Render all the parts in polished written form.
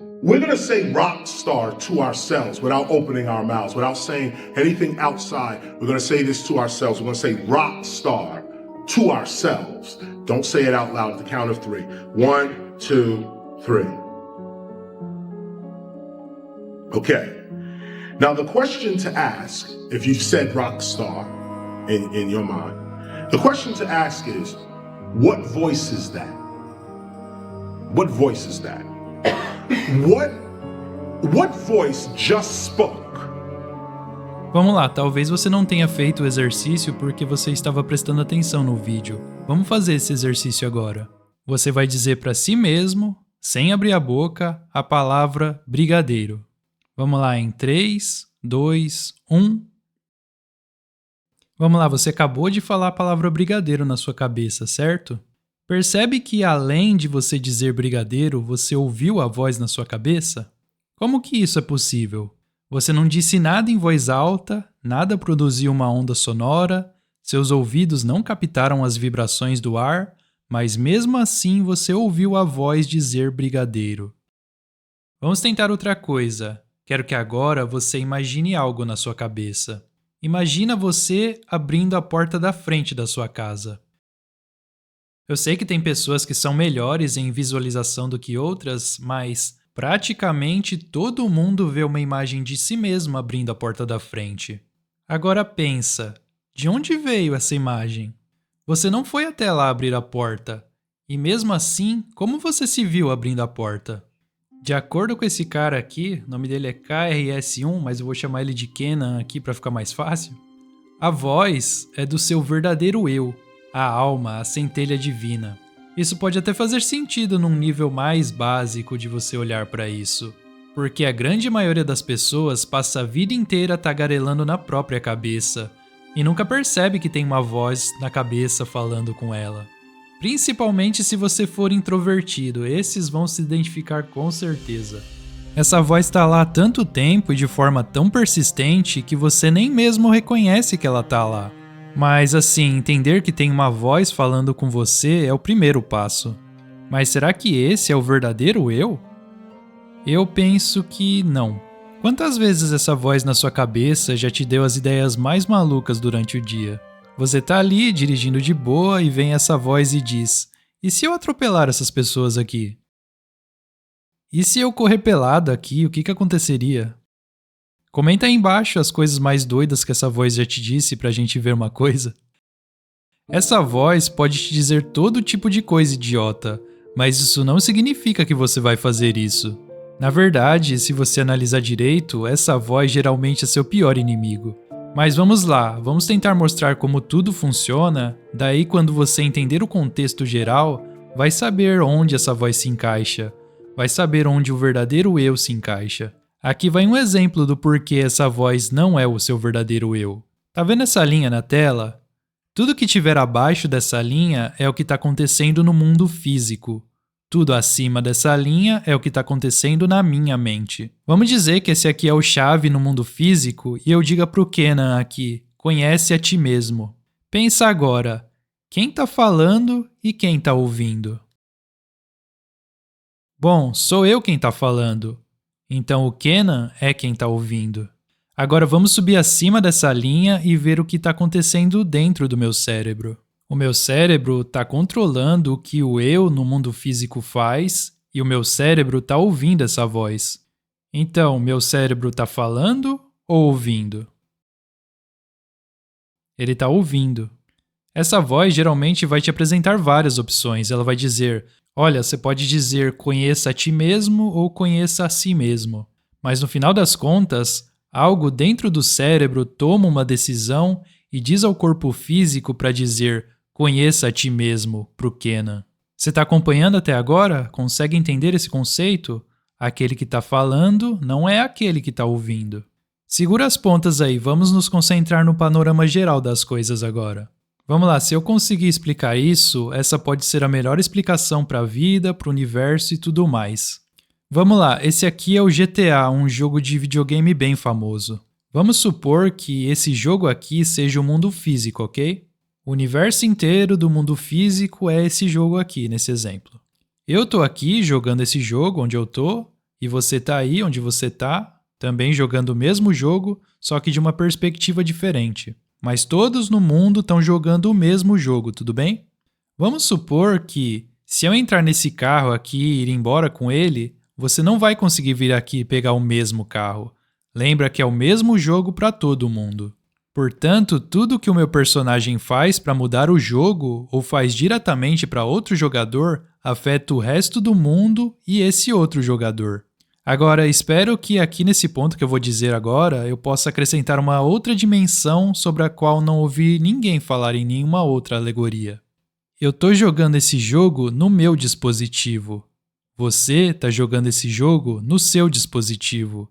We're going to say rock star to ourselves without opening our mouths, without saying anything outside. We're going to say this to ourselves. We're going to say rock star to ourselves. Don't say it out loud at the count of 3. 1, 2, 3. Okay. Now the question to ask, if you've said rock star in your mind, the question to ask is, what voice is that? What voice is that? What voice just spoke? Vamos lá, talvez você não tenha feito o exercício porque você estava prestando atenção no vídeo. Vamos fazer esse exercício agora. Você vai dizer para si mesmo, sem abrir a boca, a palavra brigadeiro. Vamos lá, em 3, 2, 1. Vamos lá, você acabou de falar a palavra brigadeiro na sua cabeça, certo? Percebe que além de você dizer brigadeiro, você ouviu a voz na sua cabeça? Como que isso é possível? Você não disse nada em voz alta, nada produziu uma onda sonora, seus ouvidos não captaram as vibrações do ar, mas mesmo assim você ouviu a voz dizer brigadeiro. Vamos tentar outra coisa. Quero que agora você imagine algo na sua cabeça. Imagina você abrindo a porta da frente da sua casa. Eu sei que tem pessoas que são melhores em visualização do que outras, mas praticamente todo mundo vê uma imagem de si mesmo abrindo a porta da frente. Agora pensa, de onde veio essa imagem? Você não foi até lá abrir a porta, e mesmo assim, como você se viu abrindo a porta? De acordo com esse cara aqui, o nome dele é KRS1, mas eu vou chamar ele de Kenan aqui para ficar mais fácil. A voz é do seu verdadeiro eu, a alma, a centelha divina. Isso pode até fazer sentido num nível mais básico de você olhar para isso, porque a grande maioria das pessoas passa a vida inteira tagarelando na própria cabeça e nunca percebe que tem uma voz na cabeça falando com ela. Principalmente se você for introvertido, esses vão se identificar com certeza. Essa voz está lá há tanto tempo e de forma tão persistente que você nem mesmo reconhece que ela está lá. Mas assim, entender que tem uma voz falando com você é o primeiro passo. Mas será que esse é o verdadeiro eu? Eu penso que não. Quantas vezes essa voz na sua cabeça já te deu as ideias mais malucas durante o dia? Você tá ali dirigindo de boa e vem essa voz e diz: e se eu atropelar essas pessoas aqui? E se eu correr pelado aqui, o que aconteceria? Comenta aí embaixo as coisas mais doidas que essa voz já te disse pra gente ver uma coisa. Essa voz pode te dizer todo tipo de coisa idiota, mas isso não significa que você vai fazer isso. Na verdade, se você analisar direito, essa voz geralmente é seu pior inimigo. Mas vamos lá, vamos tentar mostrar como tudo funciona, daí quando você entender o contexto geral, vai saber onde essa voz se encaixa, vai saber onde o verdadeiro eu se encaixa. Aqui vai um exemplo do porquê essa voz não é o seu verdadeiro eu. Tá vendo essa linha na tela? Tudo que tiver abaixo dessa linha é o que está acontecendo no mundo físico. Tudo acima dessa linha é o que está acontecendo na minha mente. Vamos dizer que esse aqui é o chave no mundo físico e eu diga pro Kenan aqui, conhece a ti mesmo. Pensa agora, quem está falando e quem está ouvindo? Bom, sou eu quem está falando. Então o Kenan é quem está ouvindo. Agora vamos subir acima dessa linha e ver o que está acontecendo dentro do meu cérebro. O meu cérebro está controlando o que o eu no mundo físico faz e o meu cérebro está ouvindo essa voz. Então, meu cérebro está falando ou ouvindo? Ele está ouvindo. Essa voz geralmente vai te apresentar várias opções. Ela vai dizer: olha, você pode dizer conheça a ti mesmo ou conheça a si mesmo. Mas no final das contas, algo dentro do cérebro toma uma decisão e diz ao corpo físico para dizer conheça a ti mesmo pro Kenan. Você está acompanhando até agora? Consegue entender esse conceito? Aquele que está falando não é aquele que está ouvindo. Segura as pontas aí, vamos nos concentrar no panorama geral das coisas agora. Vamos lá, se eu conseguir explicar isso, essa pode ser a melhor explicação para a vida, para o universo e tudo mais. Vamos lá, esse aqui é o GTA, um jogo de videogame bem famoso. Vamos supor que esse jogo aqui seja o mundo físico, ok? O universo inteiro do mundo físico é esse jogo aqui, nesse exemplo. Eu tô aqui jogando esse jogo onde eu tô, E você tá aí onde você tá, também jogando o mesmo jogo, só que de uma perspectiva diferente. Mas todos no mundo estão jogando o mesmo jogo, tudo bem? Vamos supor que, se eu entrar nesse carro aqui e ir embora com ele, você não vai conseguir vir aqui e pegar o mesmo carro. Lembra que é o mesmo jogo para todo mundo. Portanto, tudo que o meu personagem faz para mudar o jogo ou faz diretamente para outro jogador afeta o resto do mundo e esse outro jogador. Agora, espero que aqui nesse ponto que eu vou dizer agora, eu possa acrescentar uma outra dimensão sobre a qual não ouvi ninguém falar em nenhuma outra alegoria. Eu estou jogando esse jogo no meu dispositivo. Você está jogando esse jogo no seu dispositivo.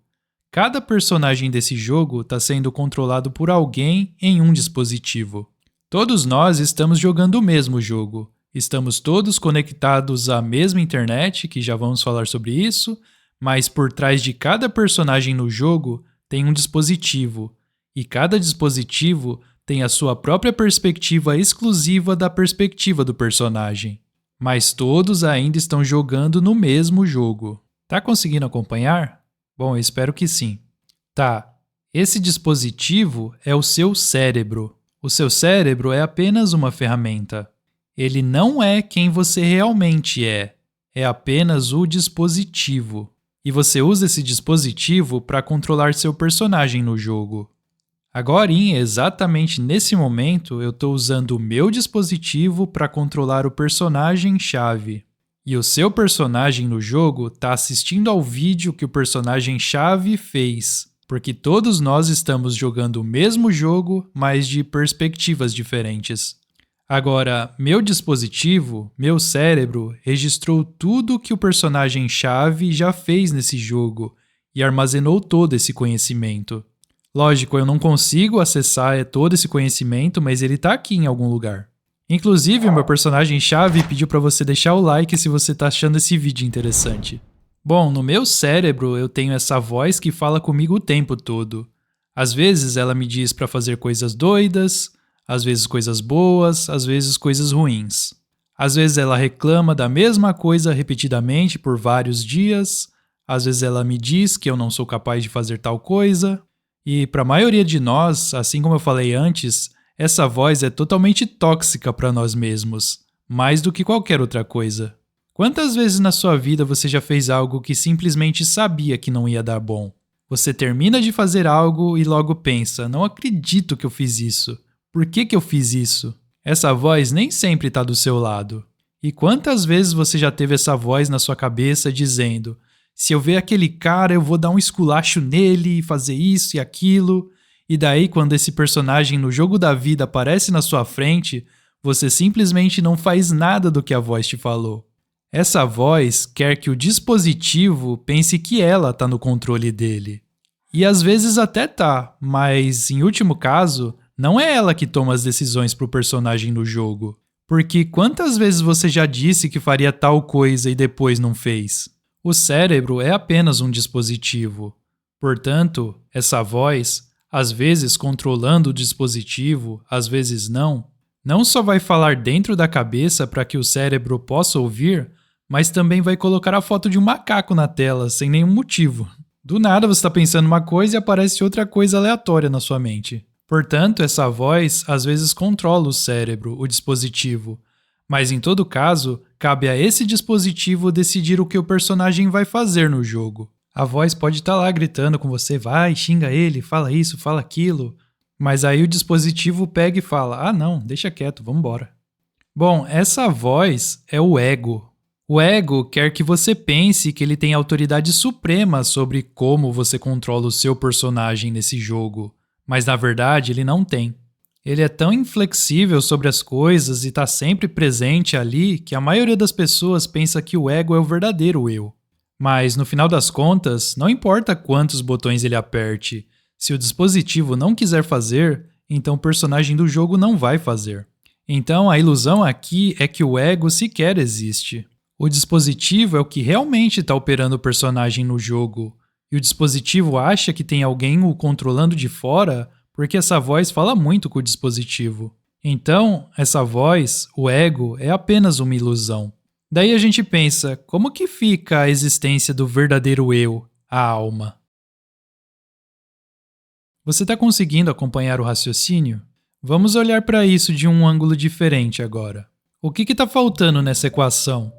Cada personagem desse jogo está sendo controlado por alguém em um dispositivo. Todos nós estamos jogando o mesmo jogo. Estamos todos conectados à mesma internet, que já vamos falar sobre isso, mas por trás de cada personagem no jogo tem um dispositivo, e cada dispositivo tem a sua própria perspectiva exclusiva da perspectiva do personagem. Mas todos ainda estão jogando no mesmo jogo. Tá conseguindo acompanhar? Bom, eu espero que sim. Tá, esse dispositivo é o seu cérebro. O seu cérebro é apenas uma ferramenta. Ele não é quem você realmente é apenas o dispositivo. E você usa esse dispositivo para controlar seu personagem no jogo. Agorinha, exatamente nesse momento, eu estou usando o meu dispositivo para controlar o personagem-chave. E o seu personagem no jogo está assistindo ao vídeo que o personagem-chave fez, porque todos nós estamos jogando o mesmo jogo, mas de perspectivas diferentes. Agora, meu dispositivo, meu cérebro, registrou tudo que o personagem-chave já fez nesse jogo e armazenou todo esse conhecimento. Lógico, eu não consigo acessar todo esse conhecimento, mas ele está aqui em algum lugar. Inclusive, o meu personagem-chave pediu para você deixar o like se você está achando esse vídeo interessante. Bom, no meu cérebro eu tenho essa voz que fala comigo o tempo todo. Às vezes ela me diz para fazer coisas doidas, às vezes coisas boas, às vezes coisas ruins. Às vezes ela reclama da mesma coisa repetidamente por vários dias, às vezes ela me diz que eu não sou capaz de fazer tal coisa. E para a maioria de nós, assim como eu falei antes, essa voz é totalmente tóxica para nós mesmos, mais do que qualquer outra coisa. Quantas vezes na sua vida você já fez algo que simplesmente sabia que não ia dar bom? Você termina de fazer algo e logo pensa, não acredito que eu fiz isso. Por que eu fiz isso? Essa voz nem sempre está do seu lado. E quantas vezes você já teve essa voz na sua cabeça dizendo: se eu ver aquele cara, eu vou dar um esculacho nele e fazer isso e aquilo. E daí, quando esse personagem no jogo da vida aparece na sua frente, você simplesmente não faz nada do que a voz te falou. Essa voz quer que o dispositivo pense que ela está no controle dele. E às vezes até tá, mas em último caso, não é ela que toma as decisões pro personagem no jogo. Porque quantas vezes você já disse que faria tal coisa e depois não fez? O cérebro é apenas um dispositivo. Portanto, essa voz, às vezes controlando o dispositivo, às vezes não só vai falar dentro da cabeça para que o cérebro possa ouvir, mas também vai colocar a foto de um macaco na tela, sem nenhum motivo. Do nada você está pensando uma coisa e aparece outra coisa aleatória na sua mente. Portanto, essa voz às vezes controla o cérebro, o dispositivo. Mas em todo caso, cabe a esse dispositivo decidir o que o personagem vai fazer no jogo. A voz pode estar lá gritando com você, vai, xinga ele, fala isso, fala aquilo. Mas aí o dispositivo pega e fala, ah não, deixa quieto, vambora. Bom, essa voz é o ego. O ego quer que você pense que ele tem autoridade suprema sobre como você controla o seu personagem nesse jogo. Mas na verdade ele não tem. Ele é tão inflexível sobre as coisas e está sempre presente ali que a maioria das pessoas pensa que o ego é o verdadeiro eu. Mas no final das contas, não importa quantos botões ele aperte, se o dispositivo não quiser fazer, então o personagem do jogo não vai fazer. Então a ilusão aqui é que o ego sequer existe. O dispositivo é o que realmente está operando o personagem no jogo. E o dispositivo acha que tem alguém o controlando de fora porque essa voz fala muito com o dispositivo. Então, essa voz, o ego, é apenas uma ilusão. Daí a gente pensa, como que fica a existência do verdadeiro eu, a alma? Você está conseguindo acompanhar o raciocínio? Vamos olhar para isso de um ângulo diferente agora. O que está faltando nessa equação?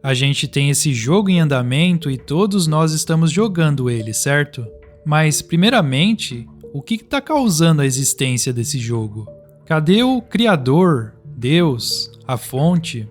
A gente tem esse jogo em andamento e todos nós estamos jogando ele, certo? Mas, primeiramente, o que está causando a existência desse jogo? Cadê o Criador, Deus, a fonte?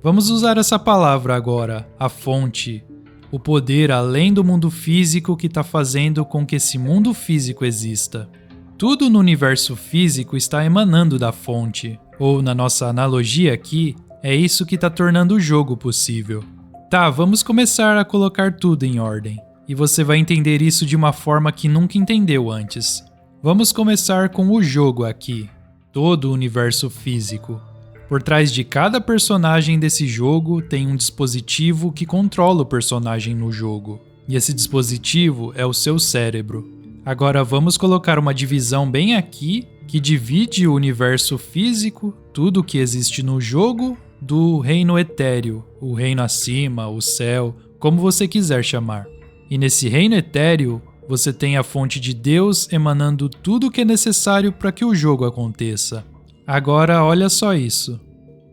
Vamos usar essa palavra agora, a fonte. O poder além do mundo físico que está fazendo com que esse mundo físico exista. Tudo no universo físico está emanando da fonte, ou na nossa analogia aqui, é isso que está tornando o jogo possível. Tá, vamos começar a colocar tudo em ordem, e você vai entender isso de uma forma que nunca entendeu antes. Vamos começar com o jogo aqui, todo o universo físico. Por trás de cada personagem desse jogo tem um dispositivo que controla o personagem no jogo. E esse dispositivo é o seu cérebro. Agora vamos colocar uma divisão bem aqui que divide o universo físico, tudo que existe no jogo, do reino etéreo, o reino acima, o céu, como você quiser chamar. E nesse reino etéreo, você tem a fonte de Deus emanando tudo o que é necessário para que o jogo aconteça. Agora, olha só isso.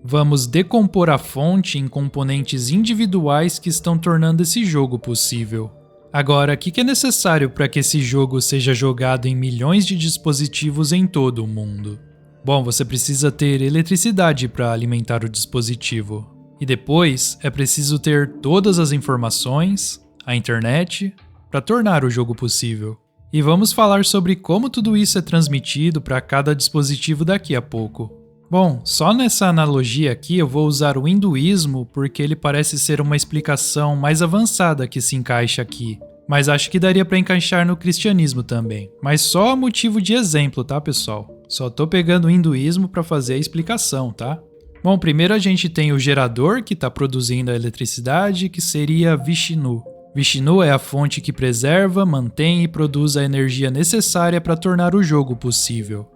Vamos decompor a fonte em componentes individuais que estão tornando esse jogo possível. Agora, o que é necessário para que esse jogo seja jogado em milhões de dispositivos em todo o mundo? Bom, você precisa ter eletricidade para alimentar o dispositivo. E depois, é preciso ter todas as informações, a internet, para tornar o jogo possível. E vamos falar sobre como tudo isso é transmitido para cada dispositivo daqui a pouco. Bom, só nessa analogia aqui eu vou usar o hinduísmo porque ele parece ser uma explicação mais avançada que se encaixa aqui. Mas acho que daria para encaixar no cristianismo também. Mas só a motivo de exemplo, tá, pessoal? Só tô pegando o hinduísmo para fazer a explicação, tá? Bom, primeiro a gente tem o gerador que está produzindo a eletricidade, que seria Vishnu. Vishnu é a fonte que preserva, mantém e produz a energia necessária para tornar o jogo possível.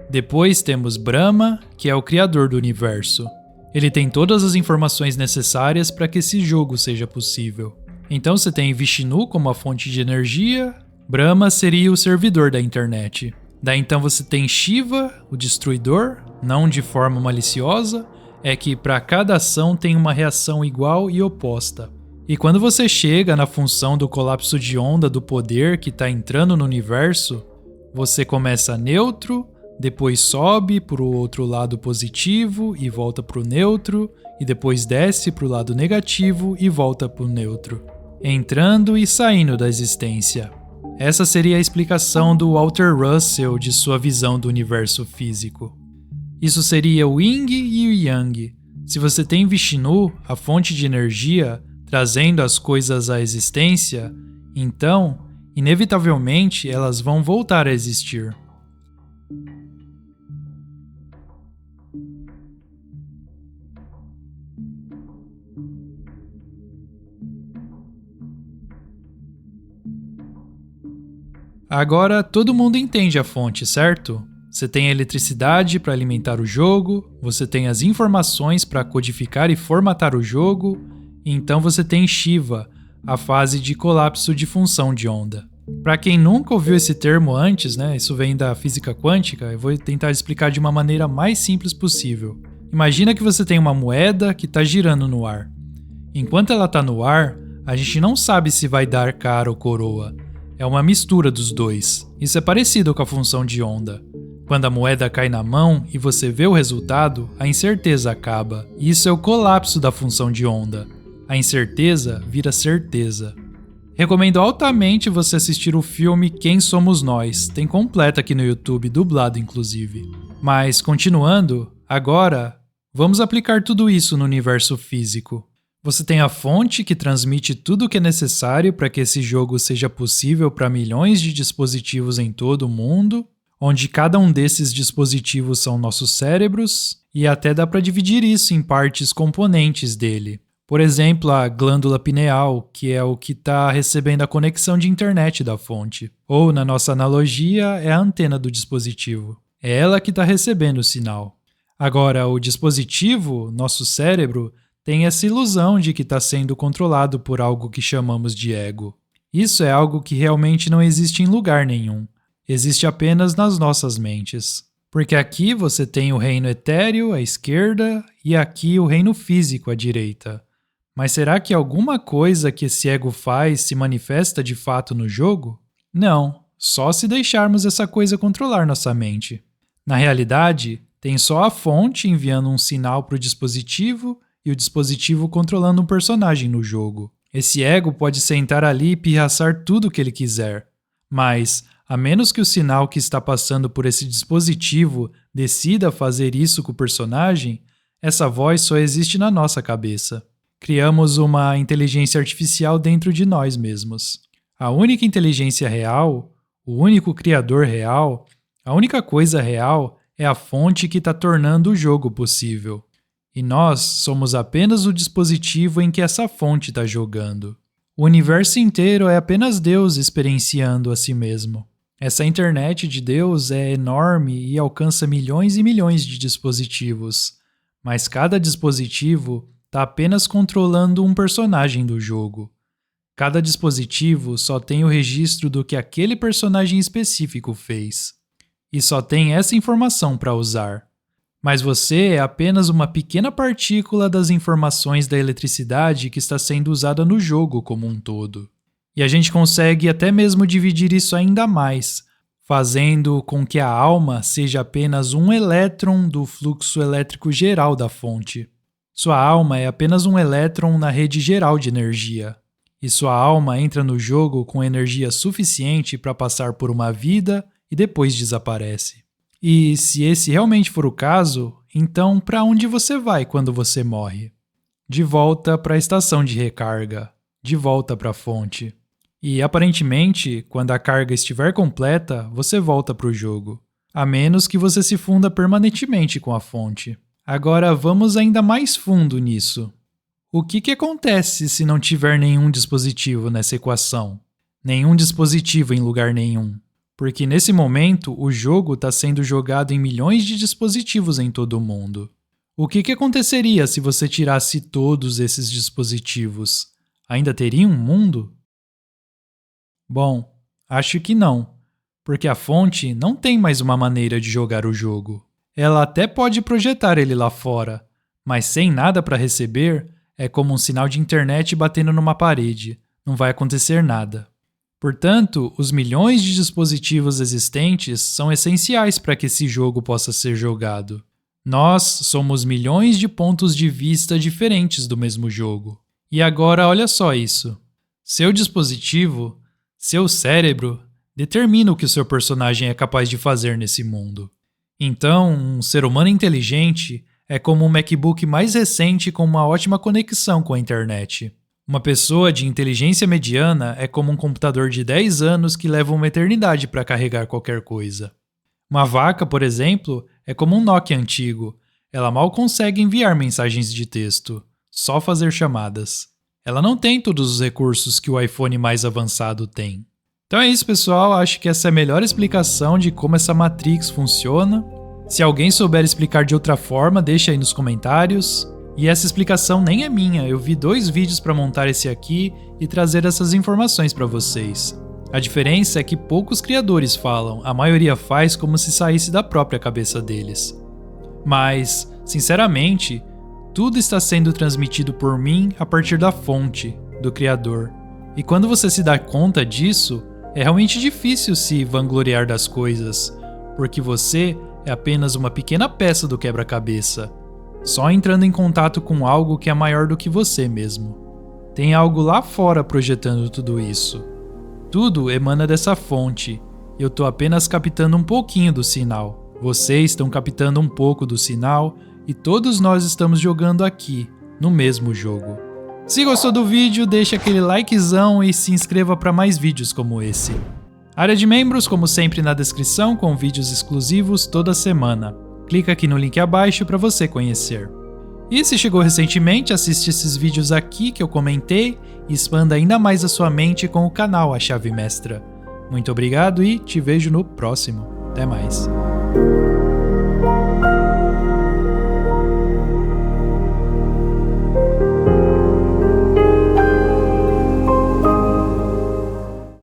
Depois temos Brahma, que é o criador do universo. Ele tem todas as informações necessárias para que esse jogo seja possível. Então você tem Vishnu como a fonte de energia, Brahma seria o servidor da internet. Daí então você tem Shiva, o destruidor, não de forma maliciosa, é que para cada ação tem uma reação igual e oposta. E quando você chega na função do colapso de onda do poder que está entrando no universo, você começa neutro, depois sobe para o outro lado positivo e volta para o neutro, e depois desce para o lado negativo e volta para o neutro, entrando e saindo da existência. Essa seria a explicação do Walter Russell de sua visão do universo físico. Isso seria o Yin e o Yang. Se você tem Vishnu, a fonte de energia, trazendo as coisas à existência, então, inevitavelmente, elas vão voltar a existir. Agora todo mundo entende a fonte, certo? Você tem a eletricidade para alimentar o jogo, você tem as informações para codificar e formatar o jogo, e então você tem Shiva, a fase de colapso de função de onda. Para quem nunca ouviu esse termo antes, né, isso vem da física quântica, eu vou tentar explicar de uma maneira mais simples possível. Imagina que você tem uma moeda que está girando no ar. Enquanto ela está no ar, a gente não sabe se vai dar cara ou coroa. É uma mistura dos dois. Isso é parecido com a função de onda. Quando a moeda cai na mão e você vê o resultado, a incerteza acaba. Isso é o colapso da função de onda. A incerteza vira certeza. Recomendo altamente você assistir o filme Quem Somos Nós. Tem completo aqui no YouTube, dublado inclusive. Mas, continuando, agora, vamos aplicar tudo isso no universo físico. Você tem a fonte que transmite tudo o que é necessário para que esse jogo seja possível para milhões de dispositivos em todo o mundo, onde cada um desses dispositivos são nossos cérebros, e até dá para dividir isso em partes componentes dele. Por exemplo, a glândula pineal, que é o que está recebendo a conexão de internet da fonte. Ou, na nossa analogia, é a antena do dispositivo. É ela que está recebendo o sinal. Agora, o dispositivo, nosso cérebro, tem essa ilusão de que está sendo controlado por algo que chamamos de ego. Isso é algo que realmente não existe em lugar nenhum. Existe apenas nas nossas mentes. Porque aqui você tem o reino etéreo à esquerda e aqui o reino físico à direita. Mas será que alguma coisa que esse ego faz se manifesta de fato no jogo? Não, só se deixarmos essa coisa controlar nossa mente. Na realidade, tem só a fonte enviando um sinal para o dispositivo e o dispositivo controlando um personagem no jogo. Esse ego pode sentar ali e pirraçar tudo o que ele quiser, mas, a menos que o sinal que está passando por esse dispositivo decida fazer isso com o personagem, essa voz só existe na nossa cabeça. Criamos uma inteligência artificial dentro de nós mesmos. A única inteligência real, o único criador real, a única coisa real é a fonte que está tornando o jogo possível. E nós somos apenas o dispositivo em que essa fonte está jogando. O universo inteiro é apenas Deus experienciando a si mesmo. Essa internet de Deus é enorme e alcança milhões e milhões de dispositivos, mas cada dispositivo está apenas controlando um personagem do jogo. Cada dispositivo só tem o registro do que aquele personagem específico fez. E só tem essa informação para usar. Mas você é apenas uma pequena partícula das informações da eletricidade que está sendo usada no jogo como um todo. E a gente consegue até mesmo dividir isso ainda mais, fazendo com que a alma seja apenas um elétron do fluxo elétrico geral da fonte. Sua alma é apenas um elétron na rede geral de energia. E sua alma entra no jogo com energia suficiente para passar por uma vida e depois desaparece. E se esse realmente for o caso, então para onde você vai quando você morre? De volta para a estação de recarga, de volta para a fonte. E aparentemente, quando a carga estiver completa, você volta para o jogo, a menos que você se funda permanentemente com a fonte. Agora vamos ainda mais fundo nisso. O que acontece se não tiver nenhum dispositivo nessa equação? Nenhum dispositivo em lugar nenhum. Porque nesse momento o jogo está sendo jogado em milhões de dispositivos em todo o mundo. O que aconteceria se você tirasse todos esses dispositivos? Ainda teria um mundo? Bom, acho que não, porque a fonte não tem mais uma maneira de jogar o jogo. Ela até pode projetar ele lá fora, mas sem nada para receber, é como um sinal de internet batendo numa parede, não vai acontecer nada. Portanto, os milhões de dispositivos existentes são essenciais para que esse jogo possa ser jogado. Nós somos milhões de pontos de vista diferentes do mesmo jogo. E agora olha só isso. Seu dispositivo, seu cérebro, determina o que o seu personagem é capaz de fazer nesse mundo. Então, um ser humano inteligente é como um MacBook mais recente com uma ótima conexão com a internet. Uma pessoa de inteligência mediana é como um computador de 10 anos que leva uma eternidade para carregar qualquer coisa. Uma vaca, por exemplo, é como um Nokia antigo. Ela mal consegue enviar mensagens de texto, só fazer chamadas. Ela não tem todos os recursos que o iPhone mais avançado tem. Então é isso, pessoal. Acho que essa é a melhor explicação de como essa Matrix funciona. Se alguém souber explicar de outra forma, deixa aí nos comentários. E essa explicação nem é minha, eu vi 2 vídeos para montar esse aqui e trazer essas informações para vocês. A diferença é que poucos criadores falam, a maioria faz como se saísse da própria cabeça deles. Mas, sinceramente, tudo está sendo transmitido por mim a partir da fonte, do criador. E quando você se dá conta disso, é realmente difícil se vangloriar das coisas, porque você é apenas uma pequena peça do quebra-cabeça. Só entrando em contato com algo que é maior do que você mesmo. Tem algo lá fora projetando tudo isso. Tudo emana dessa fonte. Eu estou apenas captando um pouquinho do sinal. Vocês estão captando um pouco do sinal e todos nós estamos jogando aqui, no mesmo jogo. Se gostou do vídeo, deixa aquele likezão e se inscreva para mais vídeos como esse. Área de membros, como sempre, na descrição, com vídeos exclusivos toda semana. Clica aqui no link abaixo para você conhecer. E se chegou recentemente, assiste esses vídeos aqui que eu comentei e expanda ainda mais a sua mente com o canal A Chave Mestra. Muito obrigado e te vejo no próximo. Até mais.